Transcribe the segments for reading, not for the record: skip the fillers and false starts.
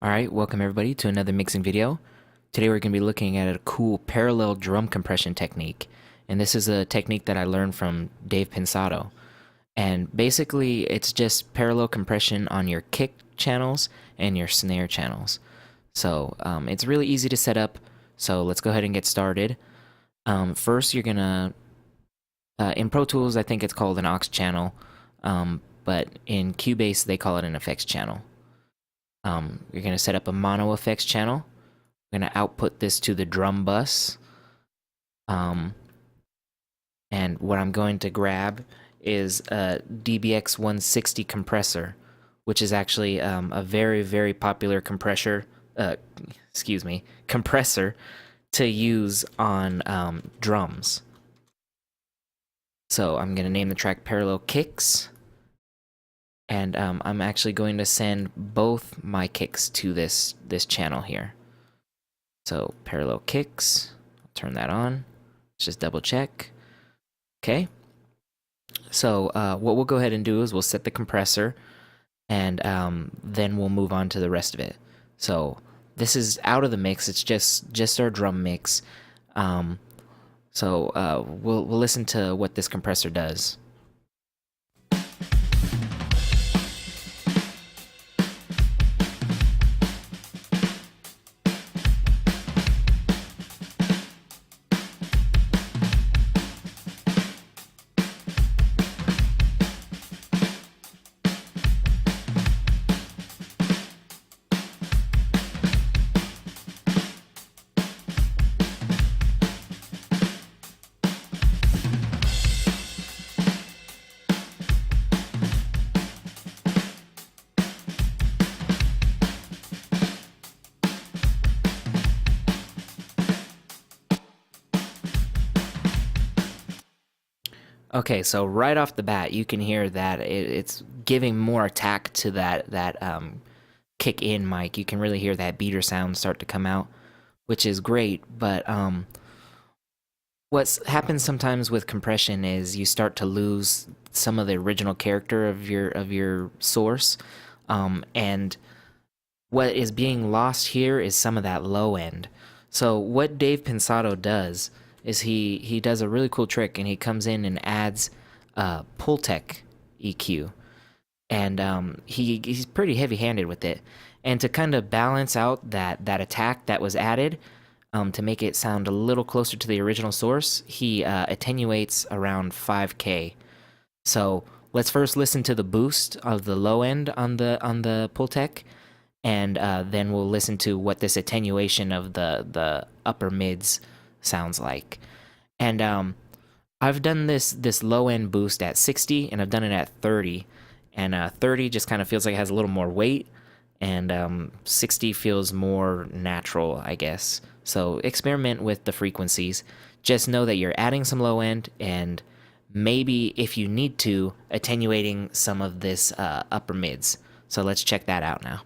Alright, welcome everybody to another mixing video. Today we're going to be looking at a cool parallel drum compression technique. And this is a technique that I learned from Dave Pensado. And basically it's just parallel compression on your kick channels and your snare channels. So it's really easy to set up, so let's go ahead and get started. First you're going to, in Pro Tools I think it's called an aux channel, but in Cubase they call it an effects channel. You're going to set up a mono effects channel. We're going to output this to the drum bus. And what I'm going to grab is a DBX 160 compressor, which is actually a very, very popular compressor to use on drums. So I'm going to name the track Parallel Kicks. And I'm actually going to send both my kicks to this channel here. So parallel kicks, I'll turn that on. Let's just double check. Okay. So what we'll go ahead and do is we'll set the compressor, and then we'll move on to the rest of it. So this is out of the mix. It's just our drum mix. So we'll listen to what this compressor does. Okay, so right off the bat, you can hear that it's giving more attack to that kick in mic. You can really hear that beater sound start to come out, which is great. But what happens sometimes with compression is you start to lose some of the original character of your source, and what is being lost here is some of that low end. So what Dave Pensado does is he does a really cool trick, and he comes in and adds Pultec EQ, and he's pretty heavy-handed with it. And to kind of balance out that attack that was added, to make it sound a little closer to the original source, he attenuates around 5K. So let's first listen to the boost of the low end on the Pultec, and then we'll listen to what this attenuation of the upper mids sounds like. And I've done this low end boost at 60, and I've done it at 30, and 30 just kind of feels like it has a little more weight, and 60 feels more natural, I guess. So experiment with the frequencies. Just know that you're adding some low end, and maybe if you need to, attenuating some of this upper mids. So let's check that out now.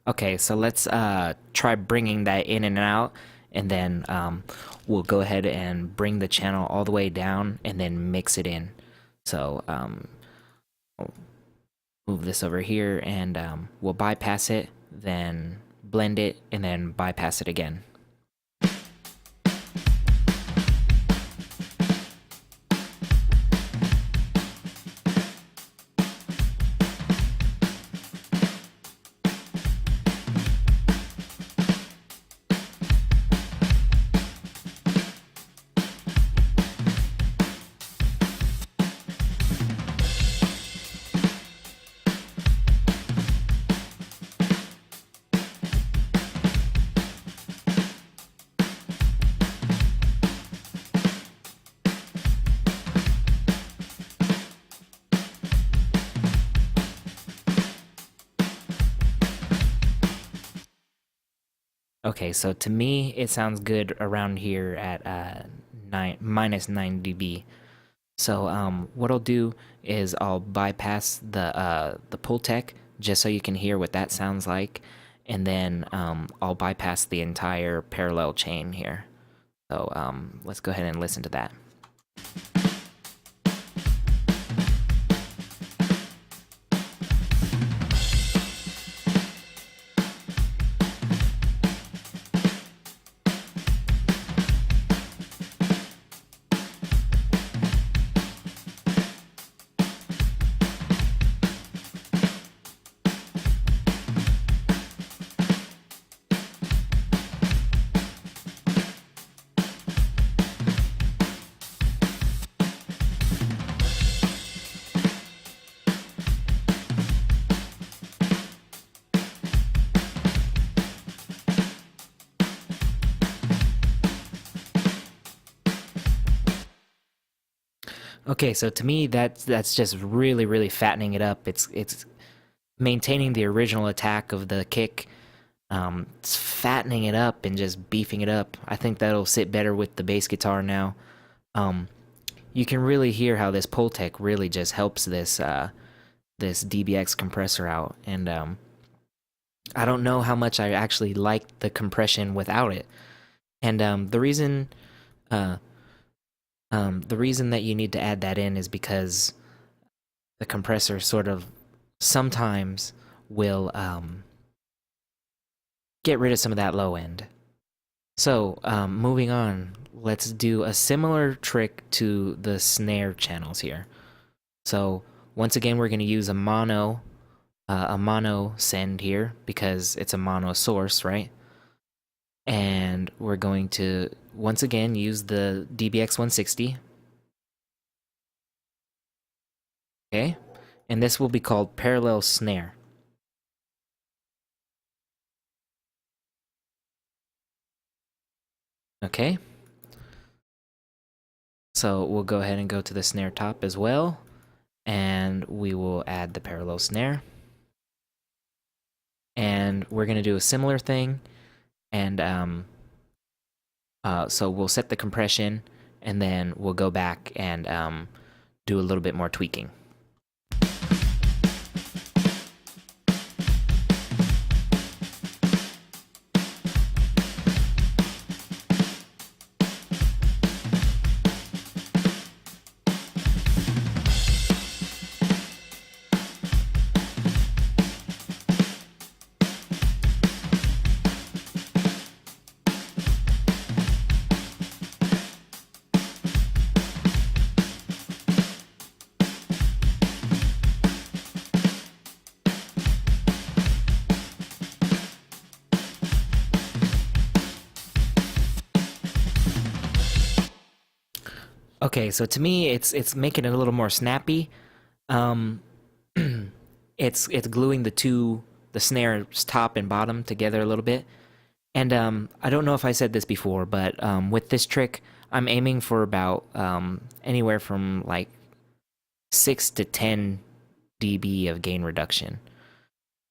Okay, so let's try bringing that in and out, and then we'll go ahead and bring the channel all the way down and then mix it in. So I'll move this over here, and we'll bypass it, then blend it, and then bypass it again. Okay, so to me, it sounds good around here at -9 dB. So what I'll do is I'll bypass the Pultec just so you can hear what that sounds like, and then I'll bypass the entire parallel chain here. So let's go ahead and listen to that. Okay, so to me that's just really fattening it up. It's maintaining the original attack of the kick. It's fattening it up and just beefing it up. I think that'll sit better with the bass guitar now. Um, you can really hear how this Pultec really just helps this DBX compressor out, and I don't know how much I actually like the compression without it. And uh, the reason that you need to add that in is because the compressor sort of sometimes will get rid of some of that low end. So moving on, let's do a similar trick to the snare channels here. So once again, we're going to use a mono send here because it's a mono source, right? And we're going to once again use the DBX 160. Okay, and this will be called parallel snare. Okay, so we'll go ahead and go to the snare top as well, and we will add the parallel snare. And we're going to do a similar thing, and so we'll set the compression, and then we'll go back and do a little bit more tweaking. Okay, so to me, it's making it a little more snappy. Um, it's gluing the snare's top and bottom together a little bit. And I don't know if I said this before, but with this trick, I'm aiming for about anywhere from like 6 to 10 dB of gain reduction.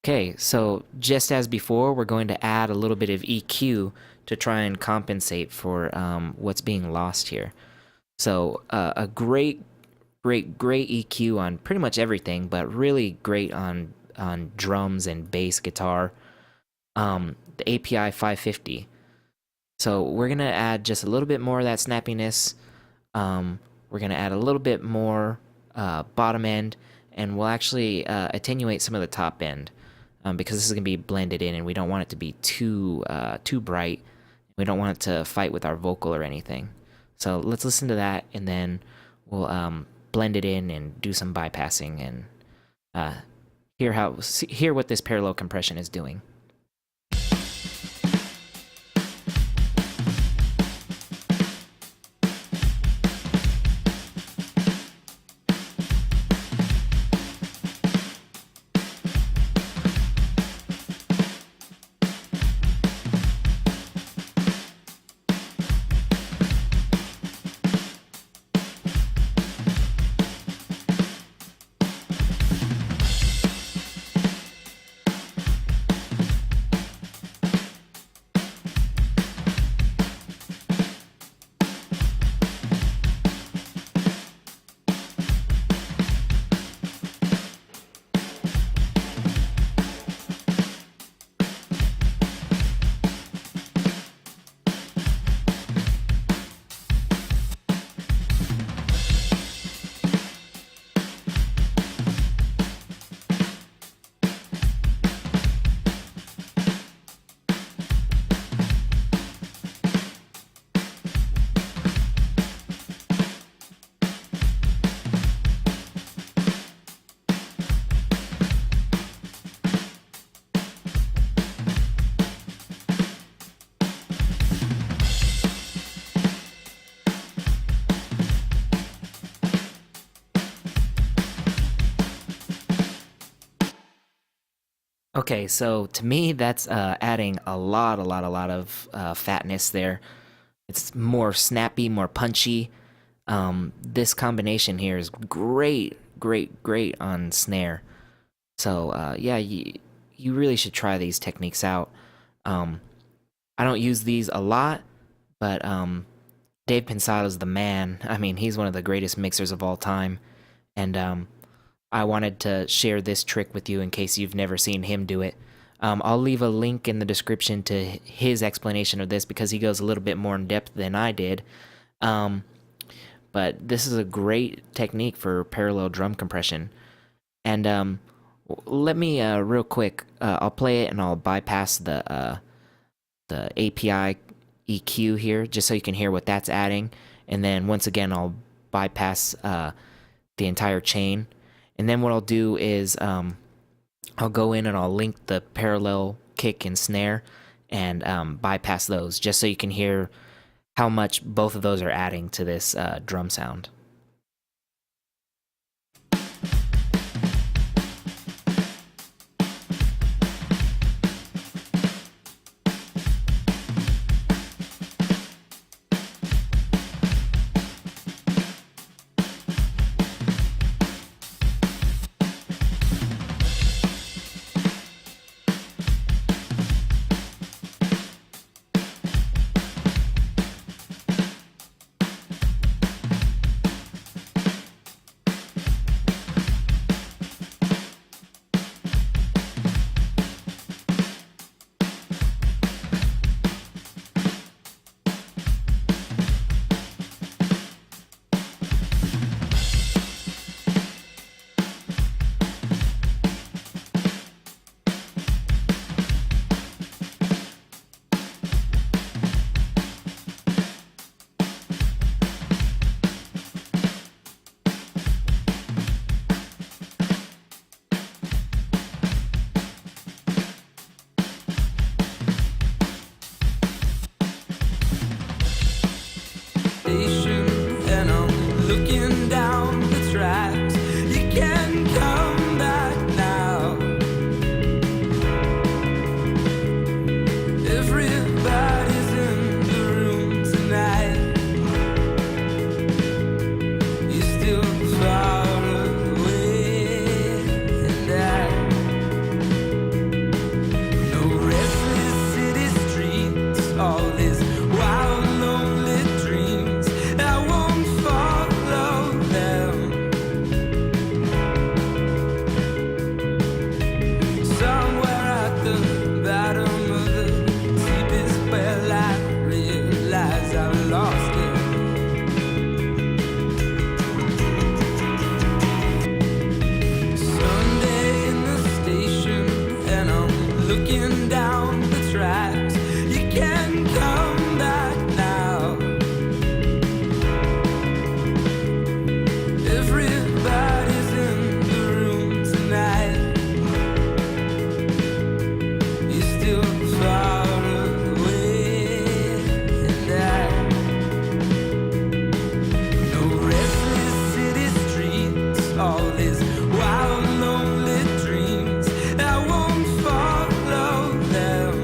Okay, so just as before, we're going to add a little bit of EQ to try and compensate for what's being lost here. So a great EQ on pretty much everything, but really great on drums and bass guitar. The API 550. So we're gonna add just a little bit more of that snappiness. We're gonna add a little bit more bottom end, and we'll actually attenuate some of the top end because this is gonna be blended in, and we don't want it to be too bright. We don't want it to fight with our vocal or anything. So let's listen to that, and then we'll blend it in and do some bypassing and hear what this parallel compression is doing. Okay, so to me, that's adding a lot of fatness there. It's more snappy, more punchy. This combination here is great on snare. So yeah, you really should try these techniques out. Um, I don't use these a lot, but Dave Pensado is the man. I mean, he's one of the greatest mixers of all time, and I wanted to share this trick with you in case you've never seen him do it. I'll leave a link in the description to his explanation of this because he goes a little bit more in depth than I did. Um, but this is a great technique for parallel drum compression. And let me real quick. I'll play it and I'll bypass the API EQ here just so you can hear what that's adding. And then once again, I'll bypass the entire chain. And then what I'll do is I'll go in and I'll link the parallel kick and snare and bypass those just so you can hear how much both of those are adding to this drum sound. And I'm looking down the tracks. You can come back now. Everybody's in the room tonight. You're still far away, and no restless city streets, all this wild lonely dreams. I won't follow them. Somewhere at the bottom of the deepest well, I realize I've lost it. Sunday in the station, and I'm looking down the tracks. You can come back now. Everybody's in the room tonight. You're still far away, and no restless city streets, all these wild lonely dreams. I won't follow them.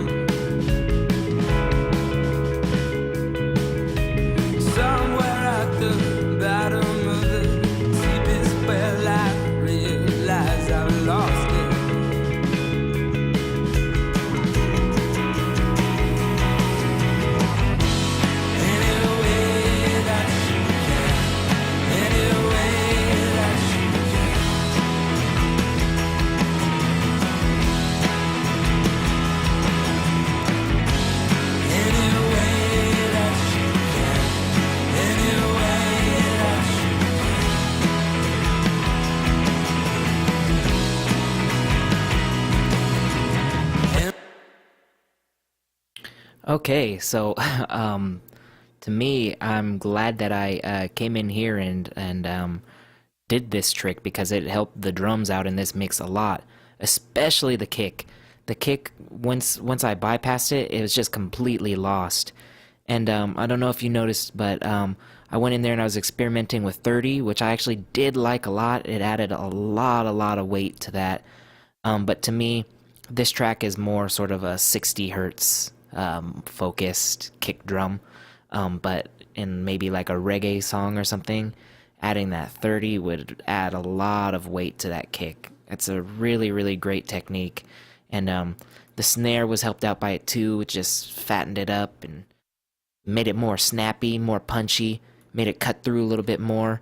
Somewhere at the bottom of the deepest well, I realize I've lost it. Any way that you can, any way that you any way that you can, any way that you. Okay, so to me, I'm glad that I came in here and did this trick because it helped the drums out in this mix a lot, especially the kick. The kick, once I bypassed it, it was just completely lost. And I don't know if you noticed, but I went in there and I was experimenting with 30, which I actually did like a lot. It added a lot of weight to that. But to me, This track is more sort of a 60 hertz focused kick drum, but in maybe like a reggae song or something, adding that 30 would add a lot of weight to that kick. It's a really, really great technique. And the snare was helped out by it too. It just fattened it up and made it more snappy, more punchy, made it cut through a little bit more.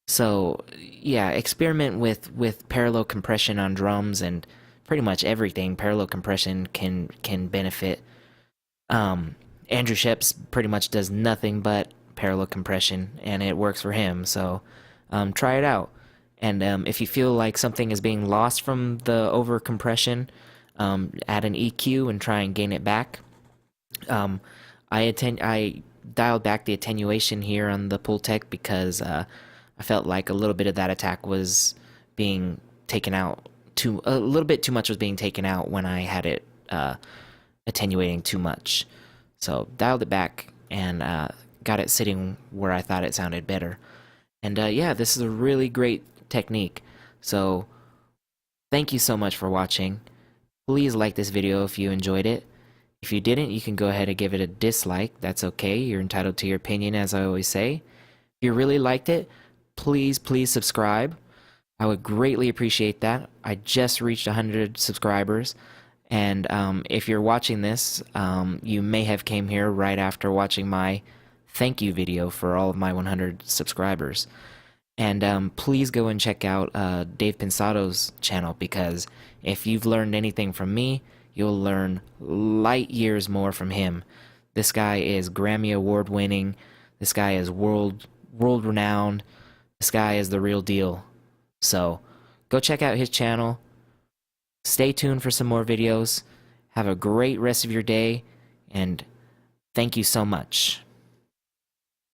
So yeah, experiment with parallel compression on drums and pretty much everything. Parallel compression can benefit. Andrew Sheps pretty much does nothing but parallel compression, and it works for him. So try it out. And if you feel like something is being lost from the over compression, add an EQ and try and gain it back. I dialed back the attenuation here on the Pultec because I felt like a little bit of that attack was being taken out. A little bit too much was being taken out when I had it attenuating too much. So dialed it back and got it sitting where I thought it sounded better. And yeah, this is a really great technique. So thank you so much for watching. Please like this video if you enjoyed it. If you didn't, you can go ahead and give it a dislike. That's okay. You're entitled to your opinion, as I always say. If you really liked it, please subscribe. I would greatly appreciate that. I just reached 100 subscribers. And if you're watching this, you may have came here right after watching my thank you video for all of my 100 subscribers. And please go and check out Dave Pensado's channel, because if you've learned anything from me, you'll learn light years more from him. This guy is Grammy Award winning. This guy is world renowned. This guy is the real deal. So go check out his channel. Stay tuned for some more videos. Have a great rest of your day, and thank you so much.